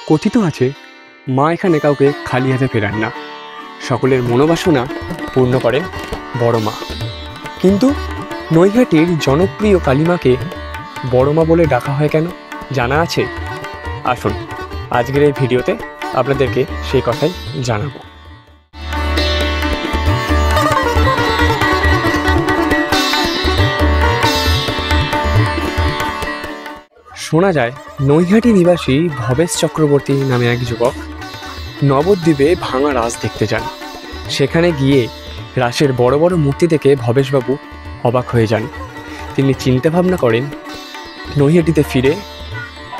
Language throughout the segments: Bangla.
কথিত আছে মা এখানে কাউকে খালি হাতে ফেরান না, সকলের মনোবাসনা পূর্ণ করেন বড় মা। কিন্তু নৈহাটির জনপ্রিয় কালীমাকে বড় মা বলে ডাকা হয় কেন জানা আছে? আসুন আজকের এই ভিডিওতে আপনাদেরকে সেই কথাই জানাবো। শোনা যায় নৈহাটি নিবাসী ভবেশ চক্রবর্তী নামে এক যুবক নবদ্বীপে ভাঙা রাস দেখতে যান। সেখানে গিয়ে রাসের বড় বড় মূর্তি দেখে ভবেশবাবু অবাক হয়ে যান। তিনি চিন্তাভাবনা করেন নৈহাটিতে ফিরে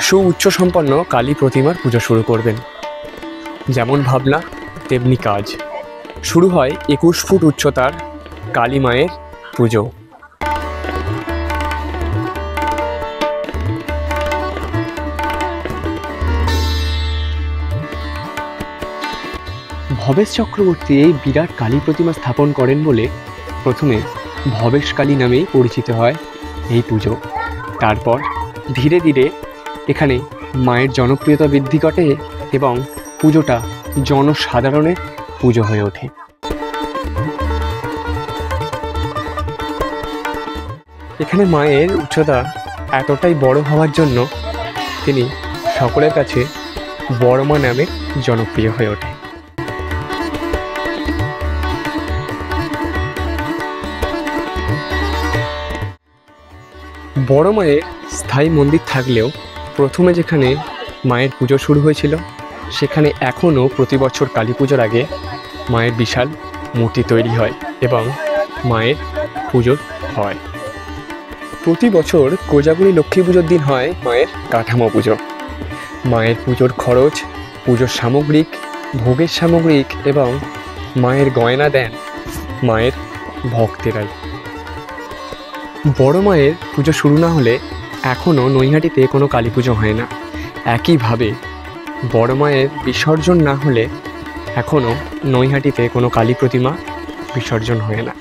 সুউচ্চ সম্পন্ন কালী প্রতিমার পুজো শুরু করবেন। যেমন ভাবনা তেমনি কাজ। শুরু হয় 21 ফুট উচ্চতার কালী মায়ের পুজো। ভবেশ চক্রবর্তী এই বিরাট কালী প্রতিমা স্থাপন করেন বলে প্রথমে ভবেশ কালী নামেই পরিচিত হয় এই পুজো। তারপর ধীরে ধীরে এখানে মায়ের জনপ্রিয়তা বৃদ্ধি ঘটে এবং পুজোটা জনসাধারণের পুজো হয়ে ওঠে। এখানে মায়ের উচ্চতা এতটাই বড় হওয়ার জন্য তিনি সকলের কাছে বড় মা নামে জনপ্রিয় হয়ে ওঠে। বড় মায়ের স্থায়ী মন্দির থাকলেও প্রথমে যেখানে মায়ের পুজো শুরু হয়েছিল সেখানে এখনও প্রতি বছর কালী পুজোর আগে মায়ের বিশাল মূর্তি তৈরি হয় এবং মায়ের পুজো হয়। প্রতি বছর কোজাগরী লক্ষ্মী পুজোর দিন হয় মায়ের কাঠামো পুজো। মায়ের পুজোর খরচ, পুজোর সামগ্রিক, ভোগের সামগ্রিক এবং মায়ের গয়না দেন মায়ের ভক্তেরাই। বড় মায়ের পুজো শুরু না হলে এখনও নৈহাটিতে কোনো কালী পুজো হয় না। একইভাবে বড় মায়ের বিসর্জন না হলে এখনও নৈহাটিতে কোনো কালী প্রতিমা বিসর্জন হয় না।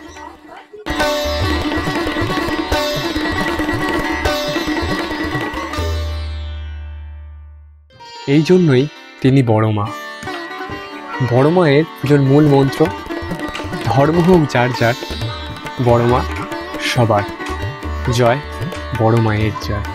এই জন্যই তিনি বড় মা। বড় মায়ের পুজোর মূল মন্ত্র ধর্ম হোক যার যার, বড় মা সবার। জয় বড় মায়ের জয়।